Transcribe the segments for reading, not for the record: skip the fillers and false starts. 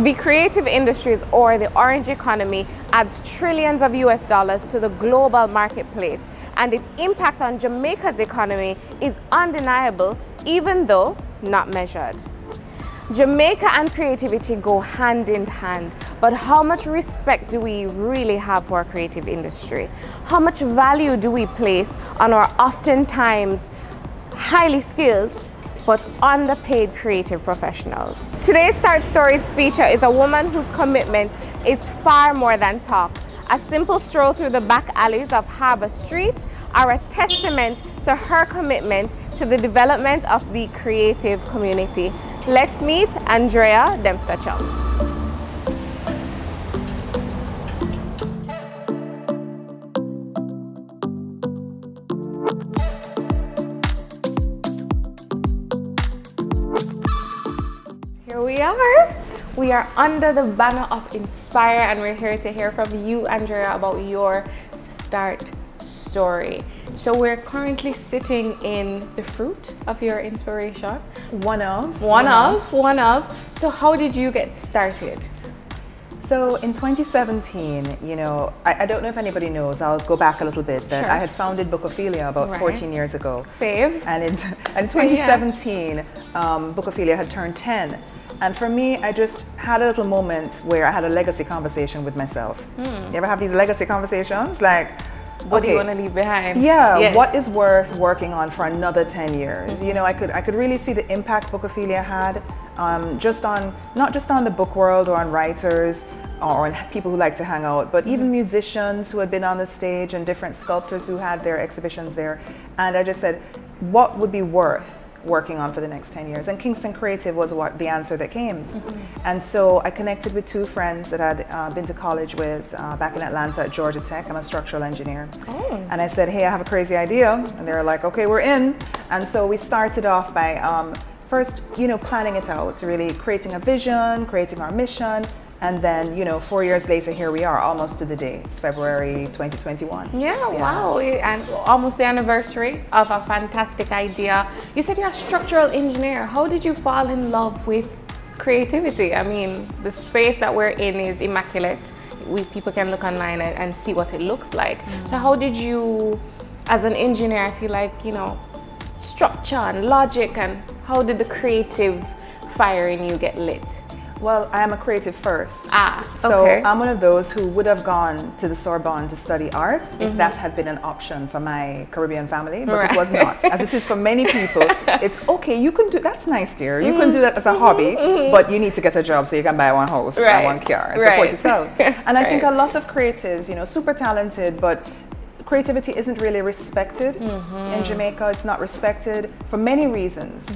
The creative industries, or the orange economy, adds trillions of US dollars to the global marketplace, and its impact on Jamaica's economy is undeniable, even though not measured. Jamaica and creativity go hand in hand, but how much respect do we really have for our creative industry? How much value do we place on our oftentimes highly skilled but underpaid creative professionals? Today's Start Stories feature is a woman whose commitment is far more than talk. A simple stroll through the back alleys of Harbour Street are a testament to her commitment to the development of the creative community. Let's meet Andrea Dempster Chung. Here we are. We are under the banner of Inspire, and we're here to hear from you, Andrea, about your start story. So we're currently sitting in the fruit of your inspiration. One of. So how did you get started? So in 2017, you know, I don't know if anybody knows, I'll go back a little bit, that Sure. I had founded Bookophilia about 14 years ago. Fave. And in 2017, Bookophilia had turned 10. And for me, I just had a little moment where I had a legacy conversation with myself. You ever have these legacy conversations? Like, What do you want to leave behind? Yeah, Yes. what is worth working on for another 10 years? You know, I could really see the impact Bookophilia had, not just on the book world or on writers or on people who like to hang out, but even musicians who had been on the stage and different sculptors who had their exhibitions there. And I just said, what would be worth working on for the next 10 years? And Kingston Creative was what the answer that came. And so I connected with two friends that I'd been to college with back in Atlanta at Georgia Tech. I'm a structural engineer. And I said, hey, I have a crazy idea. And they were like, okay, we're in. And so we started off by first, you know, planning it out, really creating a vision, creating our mission. And then, you know, 4 years later, here we are, almost to the day. It's February 2021. Yeah, wow. And almost the anniversary of a fantastic idea. You said you're a structural engineer. How did you fall in love with creativity? I mean, the space that we're in is immaculate. People can look online and see what it looks like. So how did you, as an engineer, I feel like, you know, structure and logic, and how did the creative fire in you get lit? Well, I am a creative first. So I'm one of those who would have gone to the Sorbonne to study art if that had been an option for my Caribbean family, but it was not. As it is for many people, it's okay, you can do, that's nice, dear. You can do that as a hobby, but you need to get a job so you can buy one house and one car and support yourself. And I think a lot of creatives, you know, super talented, but creativity isn't really respected in Jamaica. It's not respected for many reasons.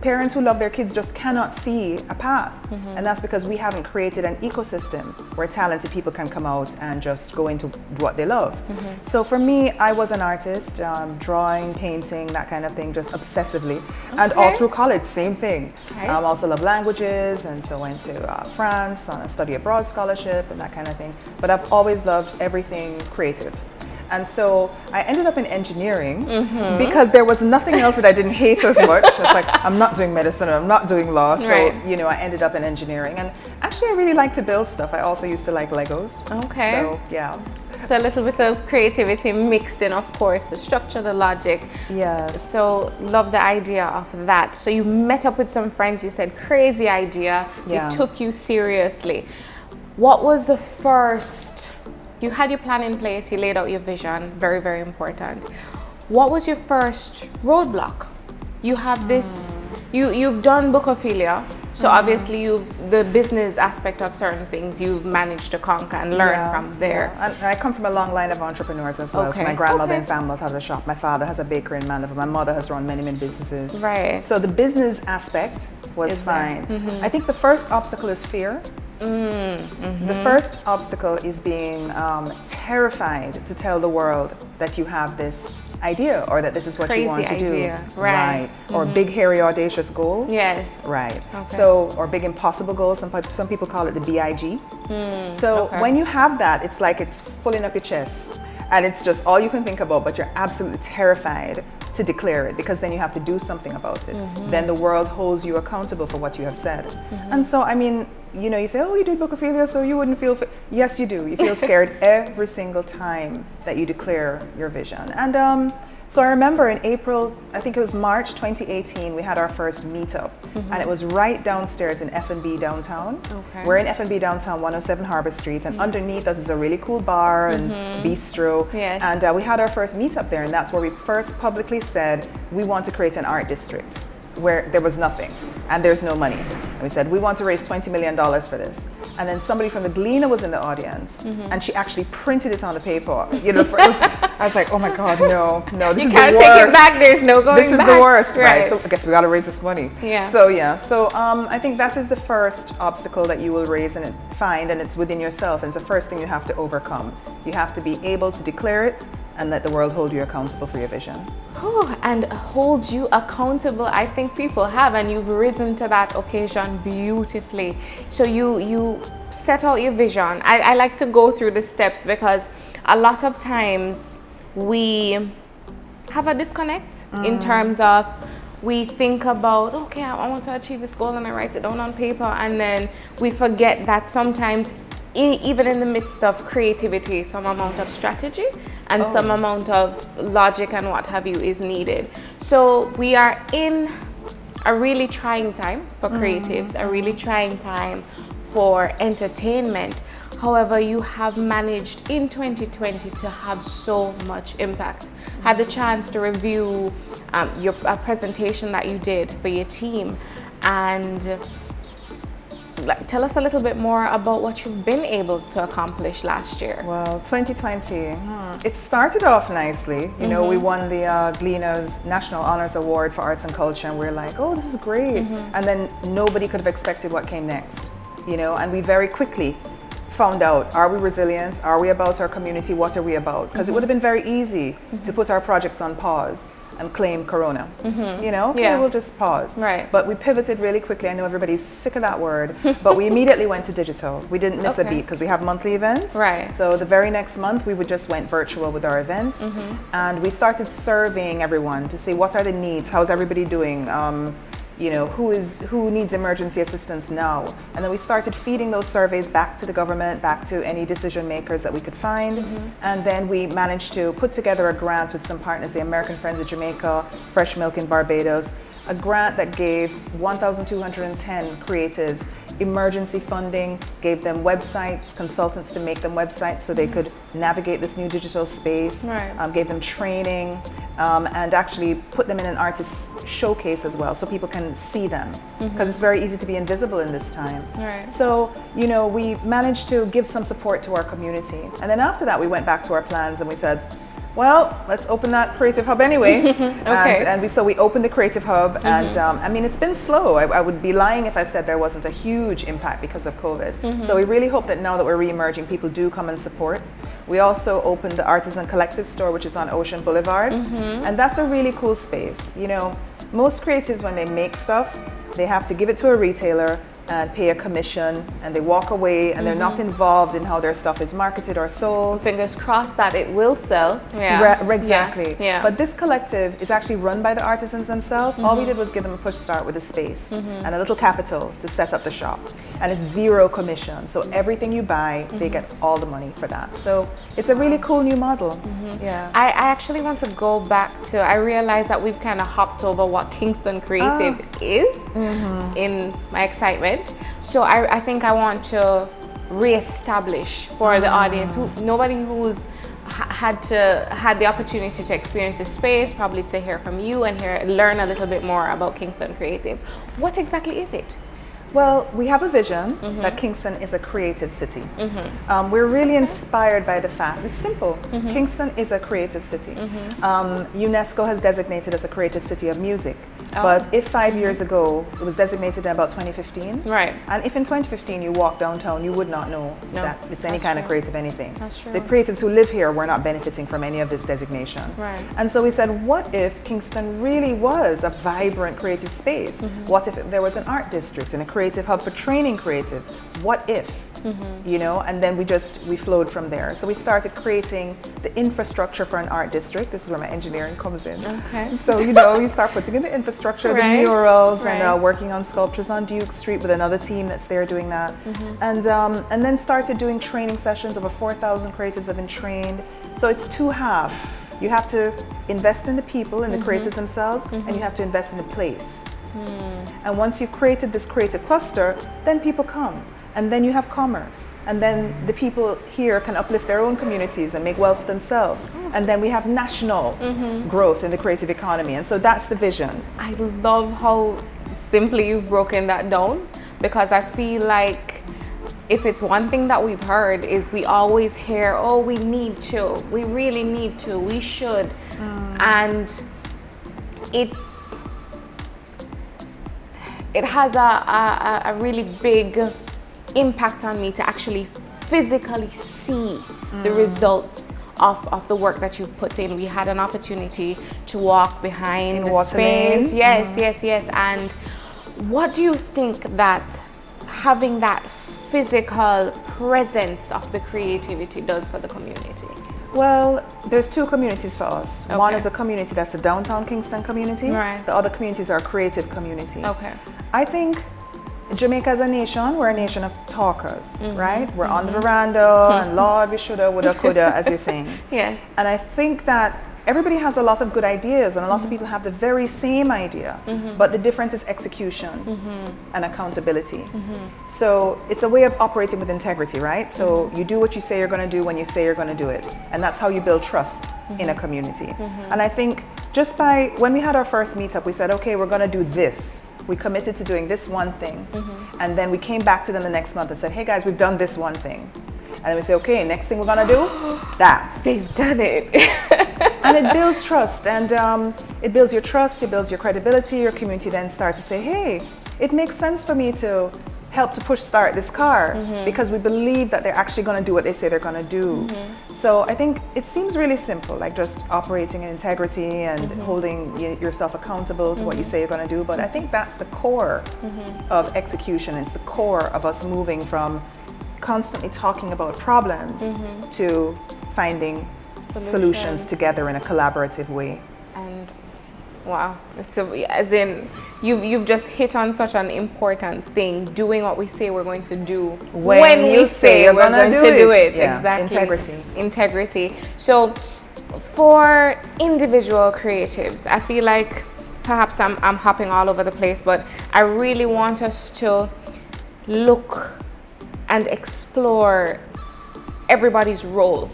Parents who love their kids just cannot see a path. And that's because we haven't created an ecosystem where talented people can come out and just go into what they love. So for me, I was an artist, drawing, painting, that kind of thing, just obsessively. And all through college, same thing. I also love languages, and so went to France on a study abroad scholarship and that kind of thing. But I've always loved everything creative. And so I ended up in engineering because there was nothing else that I didn't hate as much. It's like, I'm not doing medicine, I'm not doing law. So, you know, I ended up in engineering. And actually, I really like to build stuff. I also used to like Legos. So, yeah. So a little bit of creativity mixed in, of course, the structure, the logic. Yes. So love the idea of that. So you met up with some friends, you said, crazy idea. It took you seriously. What was the first... You had your plan in place, you laid out your vision, very, very important. What was your first roadblock? You have this, you've done Bookophilia, so obviously the business aspect of certain things you've managed to conquer and learn from there. And I come from a long line of entrepreneurs as well. My grandmother in Falmouth has a shop, my father has a bakery in Mandeville, my mother has run many, many businesses. So the business aspect was fine. I think the first obstacle is fear. The first obstacle is being terrified to tell the world that you have this idea or that this is what you want to do. Or big, hairy, audacious goal. So, or big impossible goals. Some people call it the BIG. So when you have that, it's like it's filling up your chest. And it's just all you can think about, but you're absolutely terrified to declare it because then you have to do something about it. Then the world holds you accountable for what you have said. And so, I mean, you say, oh, you did Bookophilia, so you wouldn't feel. Yes, you do. You feel scared every single time that you declare your vision. And so I remember in April, I think it was March 2018, we had our first meetup, and it was right downstairs in F&B downtown. Okay. We're in F&B downtown, 107 Harbor Street, and underneath us is a really cool bar and bistro. Yes. And we had our first meetup there, and that's where we first publicly said we want to create an art district where there was nothing and there's no money. And we said, we want to raise $20 million for this. And then somebody from the Gleaner was in the audience, and she actually printed it on the paper. I was like, oh my God, no, this is the worst. You can't take it back, there's no going back. This is the worst, right? So I guess we got to raise this money. Yeah. So I think that is the first obstacle that you will raise and find, and it's within yourself. And it's the first thing you have to overcome. You have to be able to declare it and let the world hold you accountable for your vision. Oh, and hold you accountable, I think people have, and you've risen to that occasion beautifully. So you set out your vision. I like to go through the steps because a lot of times we have a disconnect in terms of we think about, okay, I want to achieve this goal, and I write it down on paper, and then we forget that sometimes even in the midst of creativity, some amount of strategy and some amount of logic and what have you is needed. So we are in a really trying time for creatives, a really trying time for entertainment. However, you have managed in 2020 to have so much impact. Had the chance to review a presentation that you did for your team, and tell us a little bit more about what you've been able to accomplish last year. Well, 2020, it started off nicely. We won the Gleaner's National Honors Award for Arts and Culture, and we're like, oh, this is great. And then nobody could have expected what came next, and we very quickly found out, are we resilient? Are we about our community? What are we about? Because it would have been very easy to put our projects on pause and claim Corona. We'll just pause. Right. But we pivoted really quickly. I know everybody's sick of that word, but we immediately went to digital. We didn't miss a beat because we have monthly events. Right. So the very next month, we just went virtual with our events, and we started surveying everyone to see what are the needs, how's everybody doing, who needs emergency assistance now. And then we started feeding those surveys back to the government, back to any decision makers that we could find. And then we managed to put together a grant with some partners, the American Friends of Jamaica, Fresh Milk in Barbados, a grant that gave 1,210 creatives emergency funding, gave them websites, consultants to make them websites so they could navigate this new digital space, gave them training, and actually put them in an artist showcase as well so people can see them, because it's very easy to be invisible in this time. So, we managed to give some support to our community. And then after that, we went back to our plans and we said, well, let's open that Creative Hub anyway. So we opened the Creative Hub, and it's been slow. I would be lying if I said there wasn't a huge impact because of COVID. So we really hope that now that we're re-emerging, people do come and support. We also opened the Artisan Collective store, which is on Ocean Boulevard, and that's a really cool space. Most creatives, when they make stuff, they have to give it to a retailer and pay a commission, and they walk away, and they're not involved in how their stuff is marketed or sold. Fingers crossed that it will sell. Exactly. But this collective is actually run by the artisans themselves. All we did was give them a push start with a space and a little capital to set up the shop. And it's zero commission. So everything you buy, they get all the money for that. So it's a really cool new model. I actually want to go back to, I realized that we've kind of hopped over what Kingston Creative is in my excitement. So I think I want to reestablish for the audience, nobody who's had the opportunity to experience this space, probably to hear from you and learn a little bit more about Kingston Creative. What exactly is it? Well, we have a vision that Kingston is a creative city. We're really inspired by the fact, it's simple, Kingston is a creative city. UNESCO has designated as a creative city of music. But if 5 years ago, it was designated in about 2015. And if in 2015 you walk downtown, you would not know that it's any kind of creative anything. The creatives who live here were not benefiting from any of this designation. And so we said, what if Kingston really was a vibrant creative space? What if there was an art district and a creative hub for training creatives. What if? You know, and then we flowed from there. So we started creating the infrastructure for an art district. This is where my engineering comes in. Okay. So, you know, you start putting in the infrastructure, the murals, and working on sculptures on Duke Street with another team that's there doing that. And then started doing training sessions. Over 4,000 creatives have been trained. So it's two halves. You have to invest in the people, in the creatives themselves, and you have to invest in the place. And once you've created this creative cluster, then people come. And then you have commerce. And then the people here can uplift their own communities and make wealth for themselves. And then we have national growth in the creative economy. And so that's the vision. I love how simply you've broken that down, because I feel like if it's one thing that we've heard is we always hear, oh, we need to, we really need to, we should. And it has a really big impact on me to actually physically see the results of the work that you've put in. We had an opportunity to walk behind the space. Yes. And what do you think that having that physical presence of the creativity does for the community? Well, there's two communities for us. One is a community that's the downtown Kingston community. The other communities are a creative community. I think Jamaica as a nation, we're a nation of talkers, right? We're on the veranda and Lord, we shoulda, woulda, coulda, as you're saying. Yes. And I think that everybody has a lot of good ideas and a lot of people have the very same idea, but the difference is execution and accountability. So it's a way of operating with integrity, right? So you do what you say you're going to do when you say you're going to do it. And that's how you build trust in a community. And I think just when we had our first meetup, we said, okay, we're going to do this. We committed to doing this one thing. And then we came back to them the next month and said, hey guys, we've done this one thing. And then we say, okay, next thing we're gonna do, that. They've done it. And it builds trust, and it builds your trust, it builds your credibility. Your community then starts to say, hey, it makes sense for me to help to push start this car because we believe that they're actually going to do what they say they're going to do. So I think it seems really simple, like just operating in integrity and holding yourself accountable to what you say you're going to do. But I think that's the core of execution. It's the core of us moving from constantly talking about problems to finding solutions together in a collaborative way. And wow, as in you've just hit on such an important thing, doing what we say we're going to do when we say we're going to do it. Yeah. Exactly. Integrity. So for individual creatives, I feel like perhaps I'm hopping all over the place, but I really want us to look and explore everybody's role,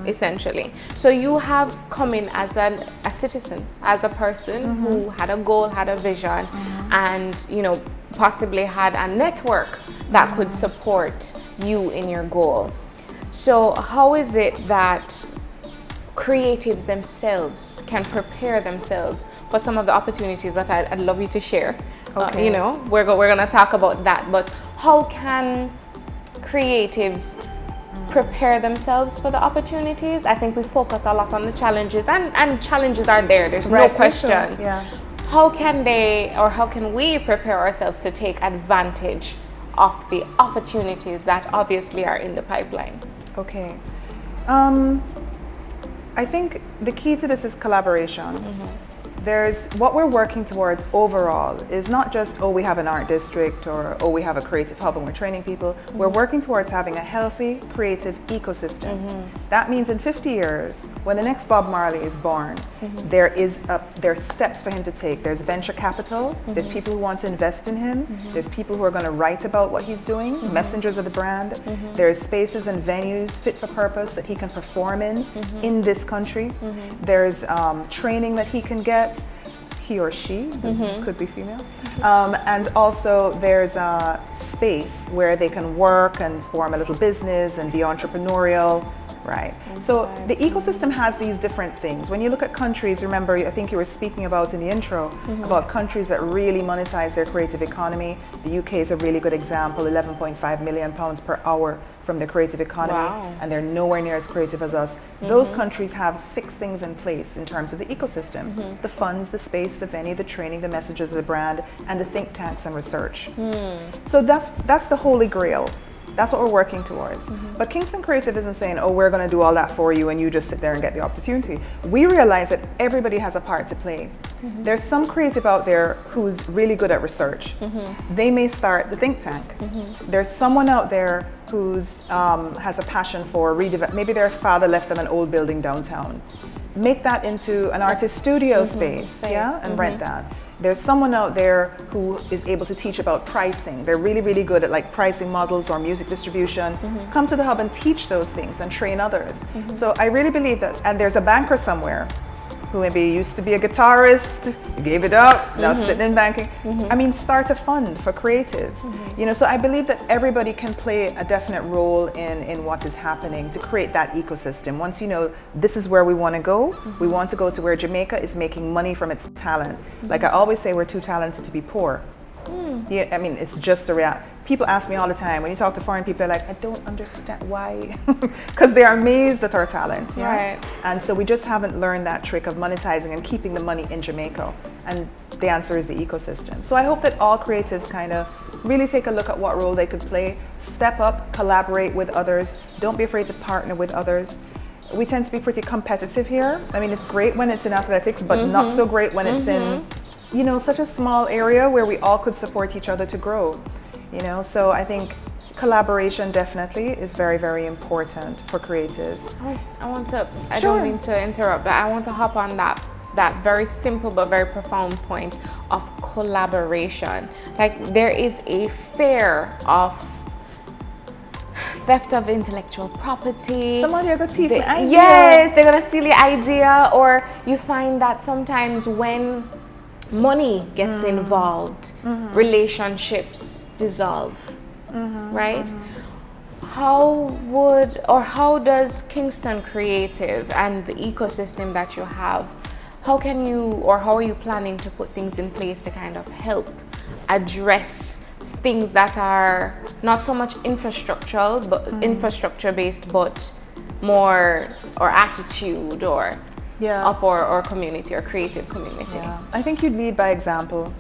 essentially. So you have come in as a citizen, as a person who had a goal, had a vision, and possibly had a network that could support you in your goal. So how is it that creatives themselves can prepare themselves for some of the opportunities that I'd love you to share? Okay. We're going to talk about that, but how can creatives prepare themselves for the opportunities? I think we focus a lot on the challenges, and challenges are there, there's no question. Yeah. How can we prepare ourselves to take advantage of the opportunities that obviously are in the pipeline? Okay. I think the key to this is collaboration. There's what we're working towards overall is not just, we have an art district, or we have a creative hub and we're training people. We're working towards having a healthy creative ecosystem. That means in 50 years, when the next Bob Marley is born, there's steps for him to take. There's venture capital, there's people who want to invest in him, there's people who are going to write about what he's doing, messengers of the brand. There's spaces and venues fit for purpose that he can perform in this country. There's training that he can get, he or she, could be female. And also there's a space where they can work and form a little business and be entrepreneurial Right. So the ecosystem has these different things. When you look at countries, remember, I think you were speaking about in the intro, about countries that really monetize their creative economy. The UK is a really good example, 11.5 million pounds per hour from the creative economy. Wow. And they're nowhere near as creative as us. Those countries have 6 things in place in terms of the ecosystem. The funds, the space, the venue, the training, the messages, the brand, and the think tanks and research. So that's the holy grail. That's what we're working towards. But Kingston Creative isn't saying, oh, we're going to do all that for you and you just sit there and get the opportunity. We realize that everybody has a part to play. There's some creative out there who's really good at research. They may start the think tank. There's someone out there who's has a passion for maybe their father left them an old building downtown. Make that into an artist studio space, and rent that. There's someone out there who is able to teach about pricing. They're really, really good at like pricing models or music distribution. Come to the hub and teach those things and train others. So I really believe that, and there's a banker somewhere who maybe used to be a guitarist, gave it up, now sitting in banking. I mean, start a fund for creatives. You know, so I believe that everybody can play a definite role in what is happening to create that ecosystem. Once you know this is where we want to go, we want to go to where Jamaica is making money from its talent. Like I always say, we're too talented to be poor. Yeah, I mean, it's just a reality. People ask me all the time, when you talk to foreign people, they're like, I don't understand why. Because they are amazed at our talent. Yeah? Right. And so we just haven't learned that trick of monetizing and keeping the money in Jamaica. And the answer is the ecosystem. So I hope that all creatives kind of really take a look at what role they could play, step up, collaborate with others. Don't be afraid to partner with others. We tend to be pretty competitive here. I mean, it's great when it's in athletics, but not so great when it's in, you know, such a small area where we all could support each other to grow. You know, so I think collaboration definitely is very, very important for creatives. I don't mean to interrupt, but I want to hop on that very simple but very profound point of collaboration. Like there is a fear of theft of intellectual property. Somebody are gonna steal my idea. Yes, they're gonna steal your idea, or you find that sometimes when money gets involved, relationships dissolve, right? How does Kingston Creative and the ecosystem that you have, how are you planning to put things in place to kind of help address things that are not so much infrastructural, but infrastructure based, but more or attitude or of our community or creative community? Yeah. I think you'd lead by example.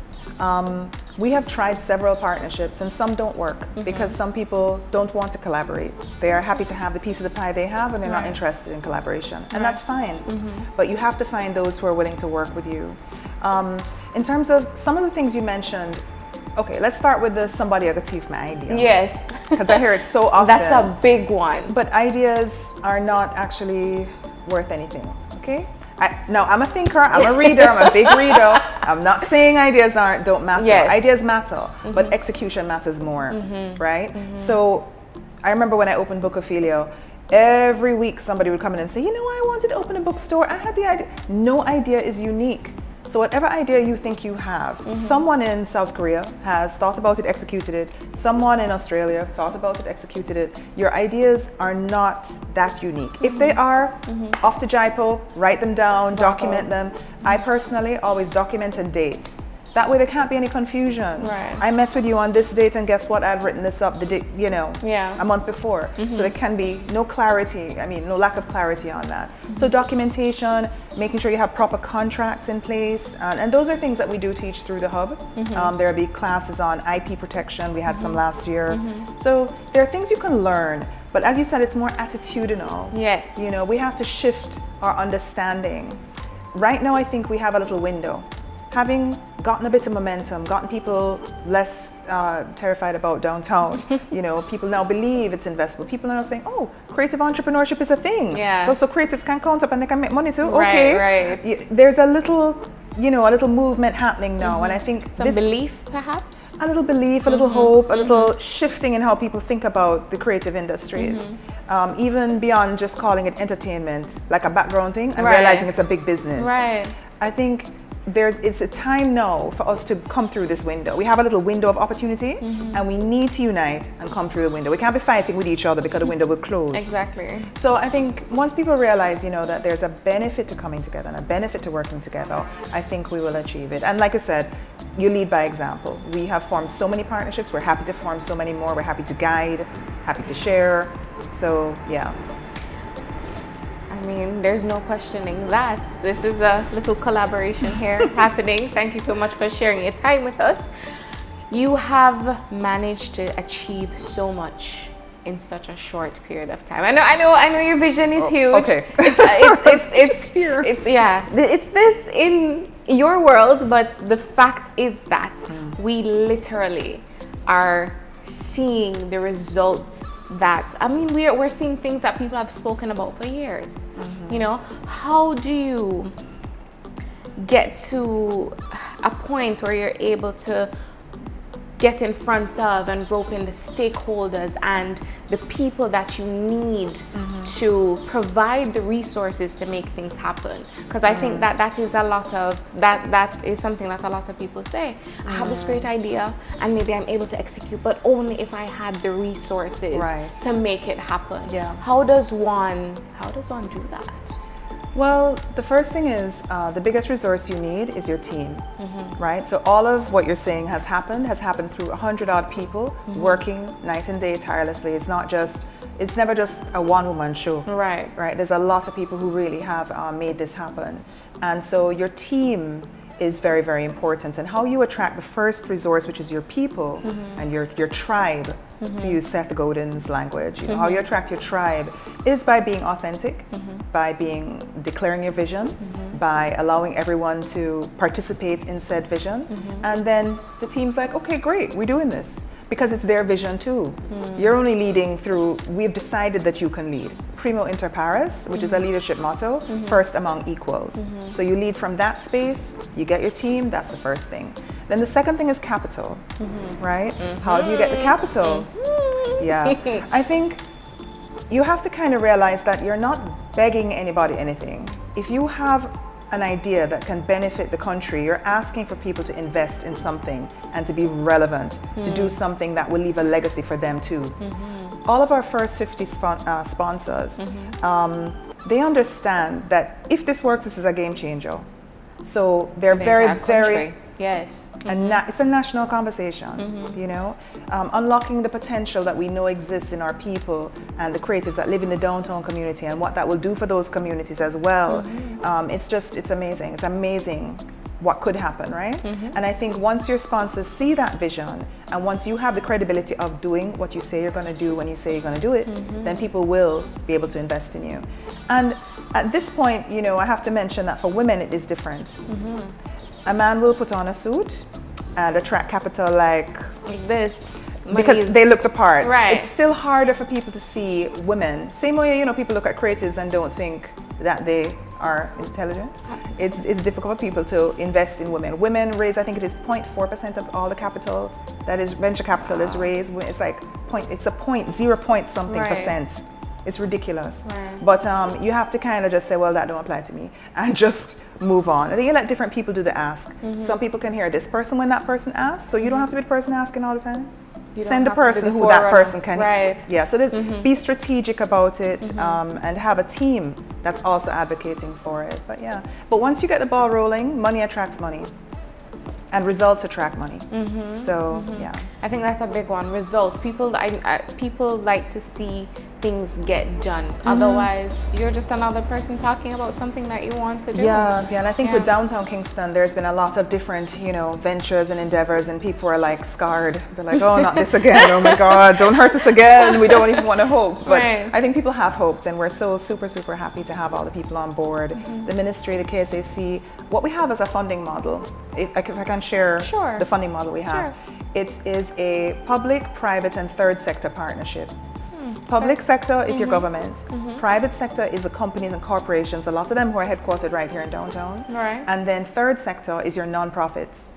We have tried several partnerships and some don't work because some people don't want to collaborate. They are happy to have the piece of the pie they have and they're not interested in collaboration. And that's fine. But you have to find those who are willing to work with you. In terms of some of the things you mentioned, okay, let's start with the somebody a thief my idea. Yes. Because I hear it so often. That's a big one. But ideas are not actually worth anything, okay? Now, I'm a thinker, I'm a reader, I'm a big reader. I'm not saying ideas don't matter. Yes. Ideas matter, but execution matters more, right? So I remember when I opened Bookophilia, every week somebody would come in and say, you know, I wanted to open a bookstore. I had the idea. No idea is unique. So whatever idea you think you have, someone in South Korea has thought about it, executed it. Someone in Australia thought about it, executed it. Your ideas are not that unique. If they are, off to Jaipo, write them down, document them. I personally always document and date. That way there can't be any confusion. Right. I met with you on this date and guess what? I'd written this up the day, a month before. So there can be no clarity, no lack of clarity on that. So documentation, making sure you have proper contracts in place. And those are things that we do teach through the hub. There'll be classes on IP protection. We had some last year. So there are things you can learn. But as you said, it's more attitudinal. Yes. You know, we have to shift our understanding. Right now, I think we have a little window. Having gotten a bit of momentum, gotten people less terrified about downtown, people now believe it's investable. People are now saying, oh, creative entrepreneurship is a thing. Yeah. Oh, so creatives can count up and they can make money too? Right, okay. right. There's a little, a little movement happening now. And I think some belief, perhaps? A little belief, a little hope, a little shifting in how people think about the creative industries. Even beyond just calling it entertainment, like a background thing, and realizing it's a big business. Right. I think it's a time now for us to come through this window. We have a little window of opportunity, and we need to unite and come through the window. We can't be fighting with each other because the window will close. Exactly. So I think once people realize, that there's a benefit to coming together and a benefit to working together, I think we will achieve it. And like I said, you lead by example. We have formed so many partnerships. We're happy to form so many more. We're happy to guide, happy to share. So yeah. I mean, there's no questioning that. This is a little collaboration here happening. Thank you so much for sharing your time with us. You have managed to achieve so much in such a short period of time. I know your vision is huge. Okay. It's here. It's this in your world, but the fact is that we literally are seeing the results that, we're seeing things that people have spoken about for years. How do you get to a point where you're able to get in front of and rope in the stakeholders and the people that you need to provide the resources to make things happen? Because I think that is something that a lot of people say. I have this great idea and maybe I'm able to execute, but only if I had the resources to make it happen. Yeah. How does one do that? Well, the first thing is the biggest resource you need is your team, right? So all of what you're saying has happened through 100-odd people working night and day tirelessly. It's never just a one-woman show. Right. There's a lot of people who really have made this happen. And so your team is very, very important. And how you attract the first resource, which is your people and your tribe, to use Seth Godin's language. How you attract your tribe is by being authentic, by declaring your vision, by allowing everyone to participate in said vision. And then the team's like, okay, great, we're doing this. Because it's their vision too. You're only leading through, we've decided that you can lead. Primo inter pares, which is a leadership motto, first among equals. So you lead from that space, you get your team, that's the first thing. Then the second thing is capital, right? How do you get the capital? Yeah, I think you have to kind of realize that you're not begging anybody anything. If you have an idea that can benefit the country, you're asking for people to invest in something and to be relevant, to do something that will leave a legacy for them too. All of our first 50 sponsors, they understand that if this works, this is a game changer. So they're very, yes. And it's a national conversation, unlocking the potential that we know exists in our people and the creatives that live in the downtown community and what that will do for those communities as well. It's amazing. It's amazing what could happen, right? And I think once your sponsors see that vision and once you have the credibility of doing what you say you're going to do when you say you're going to do it, then people will be able to invest in you. And at this point, I have to mention that for women it is different. A man will put on a suit and attract capital like this. Because they look the part. Right. It's still harder for people to see women. Same way, people look at creatives and don't think that they are intelligent. It's difficult for people to invest in women. Women raise, I think it is 0.4% of all the capital that is venture capital is raised. It's like 0 point something percent. It's ridiculous. But you have to kind of just say, well, that don't apply to me, and just move on. I think you let different people do the ask. Some people can hear this person when that person asks, so you don't have to be the person asking all the time. Send a person who that person can. Yeah, so be strategic about it and have a team that's also advocating for it. But once you get the ball rolling, money attracts money. And results attract money. Yeah. I think that's a big one. Results. People like to see things get done. Otherwise, you're just another person talking about something that you want to do. Yeah, and I think with downtown Kingston, there's been a lot of different, ventures and endeavors, and people are like scarred. They're like, oh, not this again. Oh my God, don't hurt us again. We don't even want to hope. But I think people have hoped, and we're so super, super happy to have all the people on board. The ministry, the KSAC, what we have as a funding model, if I can share the funding model we have. It is a public, private, and third sector partnership. Public sector is your government. Private sector is the companies and corporations, a lot of them who are headquartered right here in downtown. And then third sector is your nonprofits.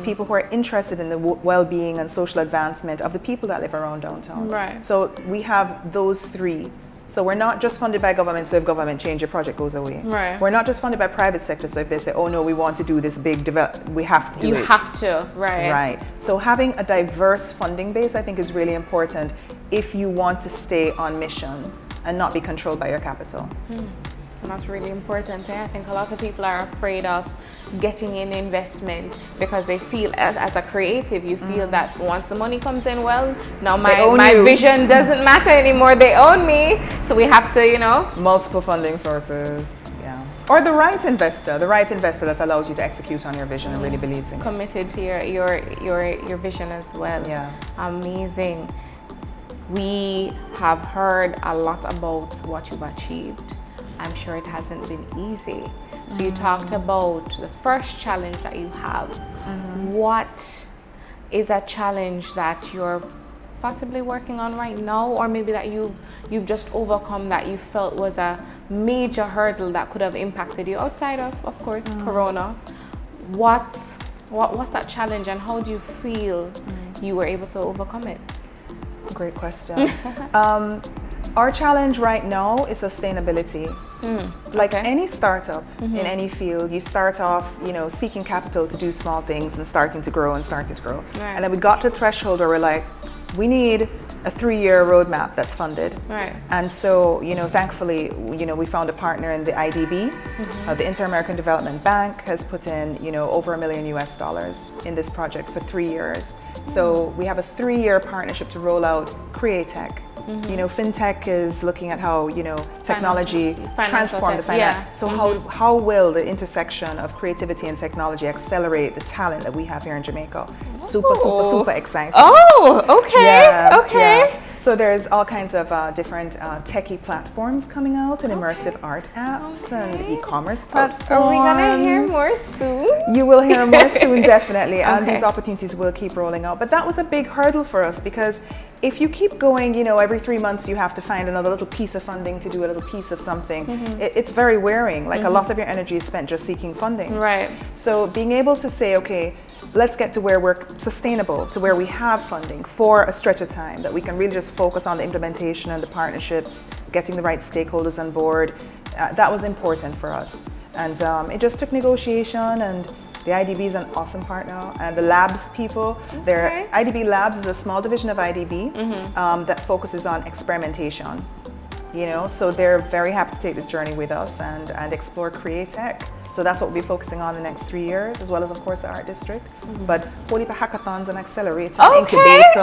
People who are interested in the well-being and social advancement of the people that live around downtown. So we have those three So we're not just funded by government, so if government change, your project goes away. Right. We're not just funded by private sector, so if they say, oh no, we want to do this big develop, we have to do it. You have to, right. Right. So having a diverse funding base, I think, is really important if you want to stay on mission and not be controlled by your capital. And that's really important. I think a lot of people are afraid of getting in investment because they feel, as a creative, you feel that once the money comes in, well, now my vision doesn't matter anymore. They own me. So we have to, you know. Multiple funding sources. Yeah. Or the right investor that allows you to execute on your vision and really believes in it. Committed to your vision as well. Yeah. Amazing. We have heard a lot about what you've achieved. I'm sure it hasn't been easy. So you talked about the first challenge that you have. What is a challenge that you're possibly working on right now, or maybe that you've just overcome that you felt was a major hurdle that could have impacted you outside of course, Corona? What's that challenge, and how do you feel you were able to overcome it? Great question. Our challenge right now is sustainability. Like any startup in any field, you start off, seeking capital to do small things and starting to grow. Right. And then we got to the threshold where we're like, we need a 3-year roadmap that's funded. Right. And so, thankfully, we found a partner in the IDB. The Inter-American Development Bank has put in, over $1 million in this project for 3 years. So we have a 3-year partnership to roll out Createch. FinTech is looking at how, technology transform the finance. Yeah. So how will the intersection of creativity and technology accelerate the talent that we have here in Jamaica? Super exciting. Oh, okay. Yeah, okay. Yeah. So there's all kinds of different techie platforms coming out, and immersive art apps and e-commerce platforms. Are we gonna hear more soon? You will hear more soon, definitely. And these opportunities will keep rolling out. But that was a big hurdle for us, because if you keep going, every 3 months you have to find another little piece of funding to do a little piece of something. It's very wearing. Like a lot of your energy is spent just seeking funding. Right. So being able to say, okay, let's get to where we're sustainable, to where we have funding for a stretch of time, that we can really just focus on the implementation and the partnerships, getting the right stakeholders on board. That was important for us. And it just took negotiation, and the IDB is an awesome partner, and the labs people, IDB Labs is a small division of IDB that focuses on experimentation. So they're very happy to take this journey with us and explore Createch. So that's what we'll be focusing on the next 3 years, as well as, of course, the art district. But whole heap of hackathons and accelerators, incubators.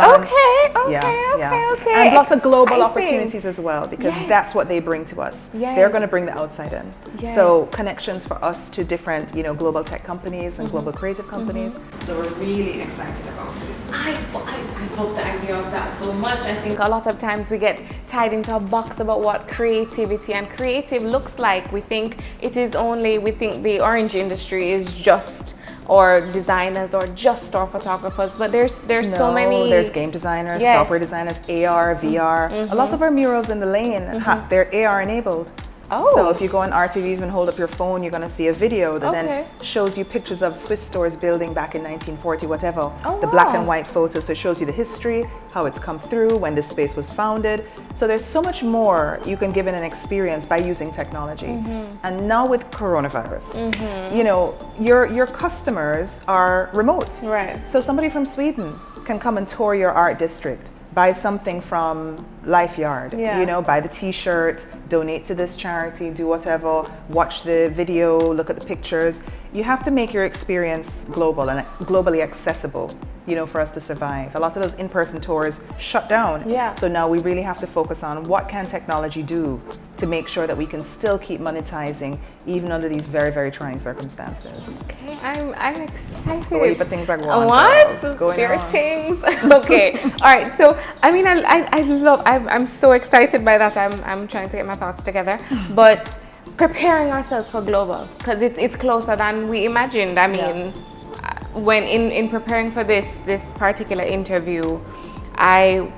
Okay. And lots of global opportunities as well, because that's what they bring to us. They're going to bring the outside in. So connections for us to different, global tech companies and global creative companies. So we're really excited about it. I love the idea of that so much. I think a lot of times we get tied into a box about what creativity and creative looks like. We think the orange industry is just, or designers, or just store photographers, but there's so many. There's game designers, software designers, AR, VR. A lot of our murals in the lane, they're AR enabled. So if you go on RTV, even hold up your phone, you're going to see a video that then shows you pictures of Swiss stores building back in 1940, whatever. The black and white photo, so it shows you the history, how it's come through, when this space was founded. So there's so much more you can give in an experience by using technology. And now with coronavirus, your customers are remote. Right. So somebody from Sweden can come and tour your art district, buy something from Life Yard, buy the t-shirt, donate to this charity, do whatever, watch the video, look at the pictures. You have to make your experience global and globally accessible, for us to survive. A lot of those in-person tours shut down. So now we really have to focus on what can technology do to make sure that we can still keep monetizing even under these very, very trying circumstances. Okay, I'm excited. Wait, but things are going on. What? There are things. Okay. All right. So I'm so excited by that. I'm trying to get my thoughts together, but preparing ourselves for global, because it's closer than we imagined. I mean, when in preparing for this particular interview, I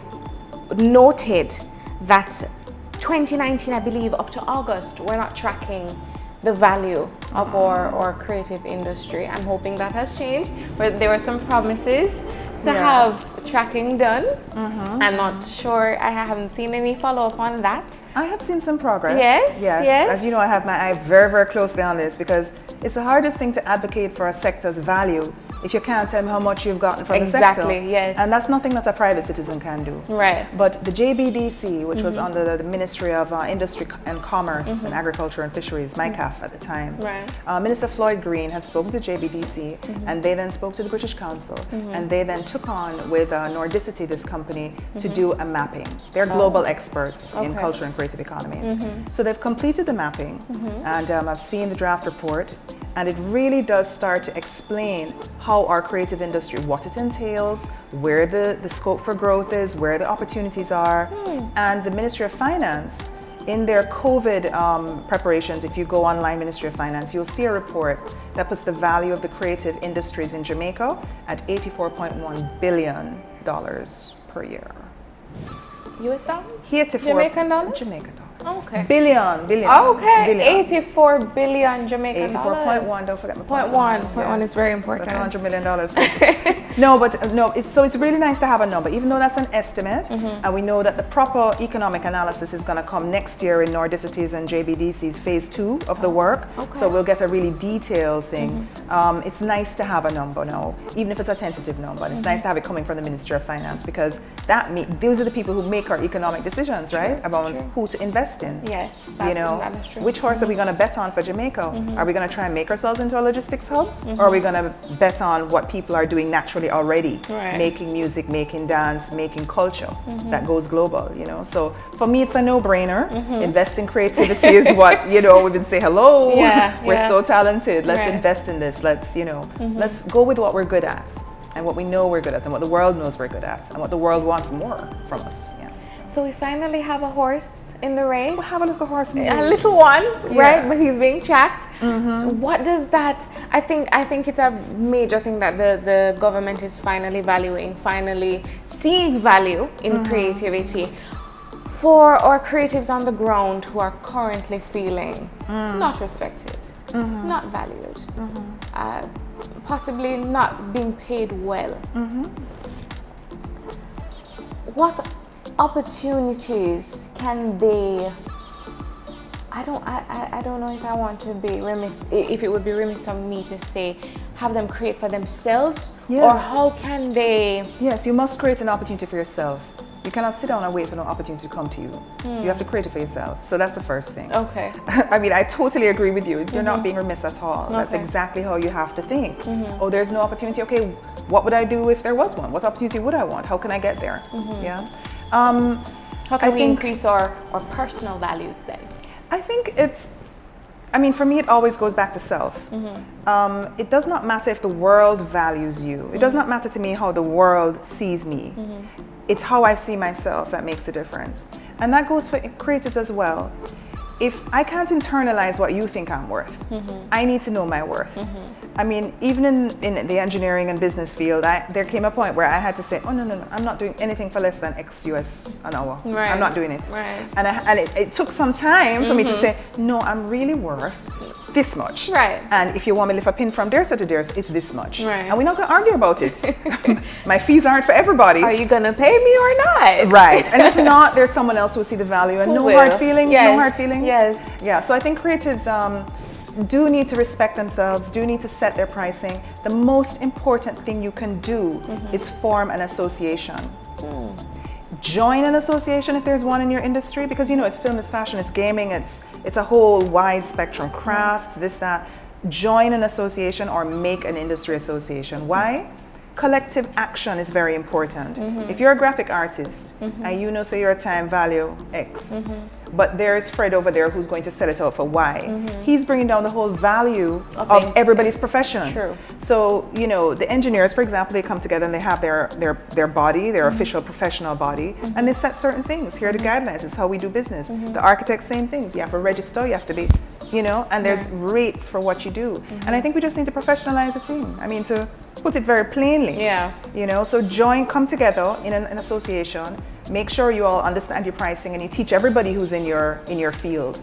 noted that 2019, I believe, up to August, we're not tracking the value of our creative industry. I'm hoping that has changed, but there were some promises to have tracking done. I'm not sure, I haven't seen any follow-up on that. I have seen some progress. Yes. As you know, I have my eye very, very closely on this because it's the hardest thing to advocate for a sector's value if you can't tell them how much you've gotten from the sector. Exactly, yes. And that's nothing that a private citizen can do. Right. But the JBDC, which was under the Ministry of Industry and Commerce and Agriculture and Fisheries, MICAF at the time, Minister Floyd Green had spoken to JBDC and they then spoke to the British Council and they then took on with Nordicity, this company, to do a mapping. They're global experts in culture and creative economies. So they've completed the mapping and I've seen the draft report. And it really does start to explain how our creative industry, what it entails, where the scope for growth is, where the opportunities are. And the Ministry of Finance, in their COVID preparations, if you go online, Ministry of Finance, you'll see a report that puts the value of the creative industries in Jamaica at $84.1 billion per year. US dollars? Jamaican dollars? Jamaican dollars. Okay. Billion. Okay. Billion. 84 billion Jamaican dollars. 84.1, don't forget the point one. Point one is very important. That's $100 million. No, it's really nice to have a number, even though that's an estimate, and we know that the proper economic analysis is going to come next year in Nordicity's and JBDC's phase 2 of the work. So we'll get a really detailed thing. It's nice to have a number now, even if it's a tentative number. And it's nice to have it coming from the Ministry of Finance because those are the people who make our economic decisions, right? About who to invest in. Yes, that is true. Which horse are we going to bet on for Jamaica? Are we going to try and make ourselves into a logistics hub? Or are we going to bet on what people are doing naturally already? Making music, making dance, making culture that goes global, So for me, it's a no-brainer. Invest in creativity is what, we've been saying, hello, we're so talented. Let's invest in this. Let's, let's go with what we're good at and what we know we're good at and what the world knows we're good at and what the world wants more from us. So we finally have a horse in the race. We'll have a little horse in the race. A little one, right? But he's being tracked. So what does that, I think it's a major thing that the government is finally valuing, finally seeing value in creativity for our creatives on the ground who are currently feeling not respected, not valued, possibly not being paid well. What opportunities can they, I don't know if I want to be remiss, if it would be remiss of me to say have them create for themselves, or how can they? Yes, you must create an opportunity for yourself. You cannot sit down and wait for no opportunity to come to you. You have to create it for yourself. So that's the first thing. Okay. I mean, I totally agree with you. You're not being remiss at all. That's exactly how you have to think. Oh, there's no opportunity. Okay, what would I do if there was one? What opportunity would I want? How can I get there? Yeah. How can we increase our personal values then? I think for me, it always goes back to self. It does not matter if the world values you. It does not matter to me how the world sees me. It's how I see myself that makes the difference. And that goes for creatives as well. If I can't internalize what you think I'm worth, I need to know my worth. I mean, even in the engineering and business field, there came a point where I had to say, oh, no, I'm not doing anything for less than X US an hour. I'm not doing it. And it took some time for me to say, no, I'm really worth this much. And if you want me to lift a pin from there to there, it's this much. And we're not going to argue about it. My fees aren't for everybody. Are you going to pay me or not? Right. And if not, there's someone else who will see the value. And no hard feelings, no hard feelings. Yeah, so I think creatives do need to respect themselves, do need to set their pricing. The most important thing you can do is form an association. Join an association if there's one in your industry, because it's film, it's fashion, it's gaming, it's a whole wide spectrum, crafts, this, that. Join an association or make an industry association. Why? Collective action is very important. If you're a graphic artist and say your time value X, but there's Fred over there who's going to sell it out for Y, he's bringing down the whole value of everybody's profession. So, the engineers, for example, they come together and they have their body, their official professional body, and they set certain things. Here are the guidelines, it's how we do business. The architects, same things. You have to register, you have to be, and there's rates for what you do. And I think we just need to professionalize the team. I mean, to put it very plainly. So come together in an association, make sure you all understand your pricing and you teach everybody who's in your field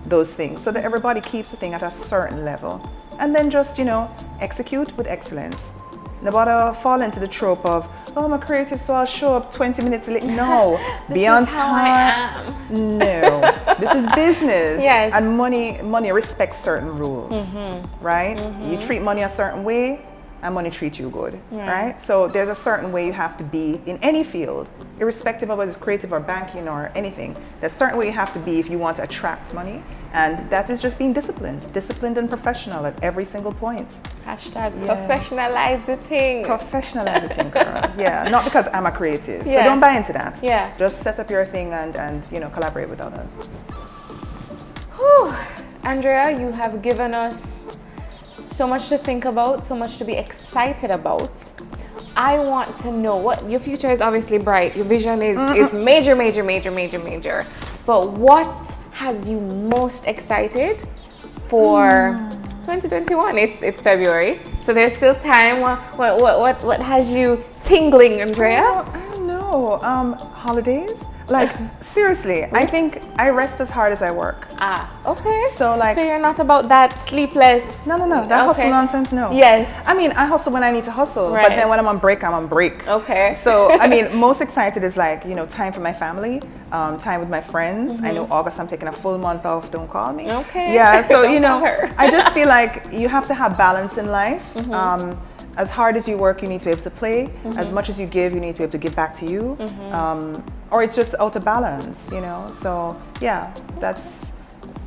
those things so that everybody keeps the thing at a certain level. And then just, execute with excellence. Nobody fall into the trope of, oh, I'm a creative, so I'll show up 20 minutes late. No, be on time. No, this is business. Yes. And money respects certain rules, right? You treat money a certain way, and money treats you good, right? So there's a certain way you have to be in any field, irrespective of whether it's creative or banking or anything. There's a certain way you have to be if you want to attract money, and that is just being disciplined and professional at every single point. Hashtag professionalize the thing. Professionalize the thing, girl. Yeah, not because I'm a creative, so Yeah. don't buy into that. Yeah. Just set up your thing and collaborate with others. Whew. Andrea, you have given us so much to think about, so much to be excited about. I want to know what your future is. Obviously bright. Your vision is major. But what has you most excited for 2021? It's February, so there's still time. What has you tingling, Andrea? Well, I don't know. Holidays? Like, seriously, I think I rest as hard as I work. Okay. So you're not about that sleepless. No. That hustle nonsense, no. Yes. I mean, I hustle when I need to hustle, Right. but then when I'm on break, I'm on break. Okay. So, I mean, most excited is like, time for my family, time with my friends. I know August, I'm taking a full month off, don't call me. Okay. Yeah, so, Don't call her. I just feel like you have to have balance in life. As hard as you work, you need to be able to play. As much as you give, you need to be able to give back to you. Or it's just out of balance, So yeah, that's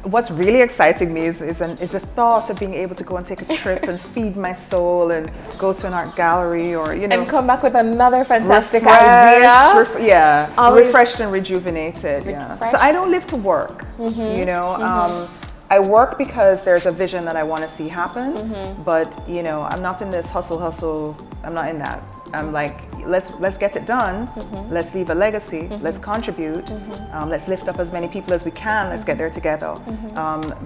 what's really exciting me is the thought of being able to go and take a trip and feed my soul and go to an art gallery or and come back with another fantastic idea. Refreshed and rejuvenated. Yeah. So I don't live to work. I work because there's a vision that I want to see happen, but I'm not in this hustle. I'm not in that. I'm like, let's get it done. Let's leave a legacy. Let's contribute. Let's lift up as many people as we can. Let's get there together.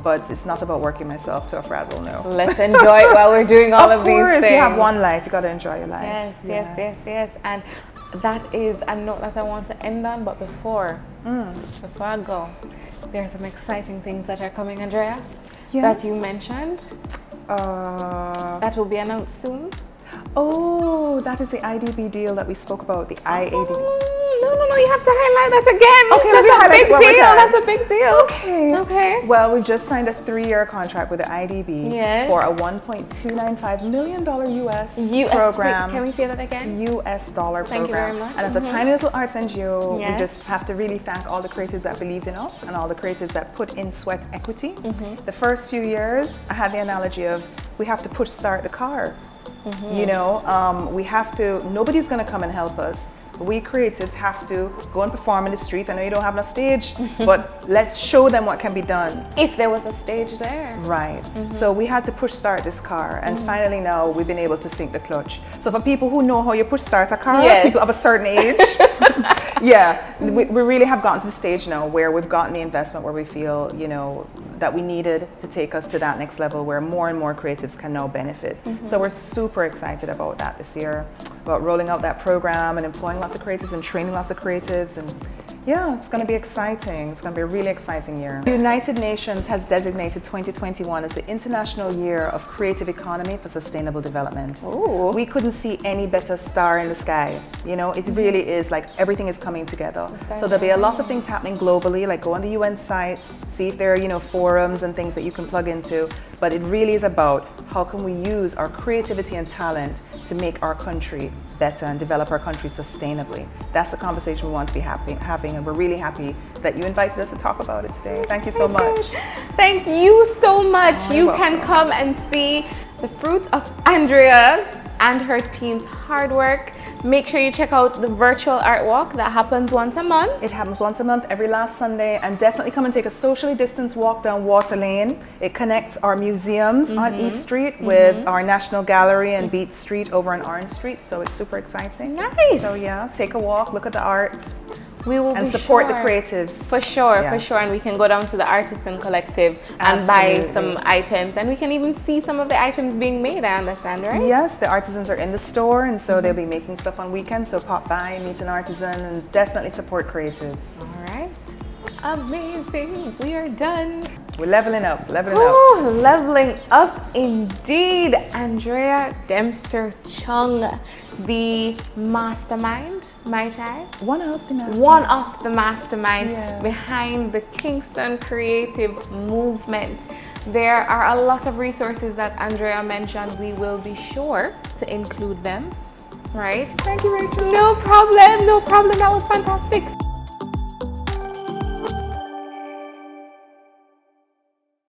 But it's not about working myself to a frazzle. No. Let's enjoy it while we're doing all of these things. Of course, you have one life. You got to enjoy your life. Yes. And that is a note that I want to end on. But before I go, there are some exciting things that are coming, Andrea, that you mentioned that will be announced soon. Oh, that is the IDB deal that we spoke about, the IAD. No, you have to highlight that again. Okay, let me highlight it. That's a big deal. Okay. Well, we just signed a 3-year contract with the IDB for a $1.295 million US program. Can we say that again? US dollar program. Thank you very much. And as a tiny little arts NGO, we just have to really thank all the creatives that believed in us and all the creatives that put in sweat equity. The first few years, I had the analogy of we have to push start the car. We have to, nobody's going to come and help us. We creatives have to go and perform in the street. I know you don't have no stage, but let's show them what can be done. If there was a stage there. Right. So we had to push start this car, and finally now we've been able to sink the clutch. So for people who know how you push start a car, people of a certain age, we really have gotten to the stage now where we've gotten the investment where we feel, that we needed to take us to that next level where more and more creatives can now benefit. So we're super excited about that this year, about rolling out that program and employing lots of creatives and training lots of creatives. And it's going to be exciting. It's going to be a really exciting year. The United Nations has designated 2021 as the International Year of Creative Economy for Sustainable Development. Ooh. We couldn't see any better star in the sky. It really is like everything is coming together. So there'll be a lot of things happening globally, like go on the UN site, see if there are, forums and things that you can plug into. But it really is about how can we use our creativity and talent to make our country better and develop our country sustainably. That's the conversation we want to be having, and we're really happy that you invited us to talk about it today. Thank you so much. Thank you so much. You can come and see the fruit of Andrea and her team's hard work. Make sure you check out the virtual art walk that happens once a month. It happens once a month, every last Sunday, and definitely come and take a socially distanced walk down Water Lane. It connects our museums on East Street with our National Gallery and Beat Street over on Orange Street, so it's super exciting. Nice. So take a walk, look at the art. We will and support the creatives. For sure. And we can go down to the Artisan Collective and buy some items, and we can even see some of the items being made, I understand, right? Yes, the artisans are in the store, and so they'll be making stuff on weekends, so pop by, meet an artisan, and definitely support creatives. All right. Amazing. We are done. We're leveling up, leveling up. Oh, leveling up indeed. Andrea Dempster Chung, the mastermind, might I? One of the masterminds. One of the masterminds Yeah. behind the Kingston Creative movement. There are a lot of resources that Andrea mentioned. We will be sure to include them, right? Thank you, Rachel. No problem, no problem. That was fantastic.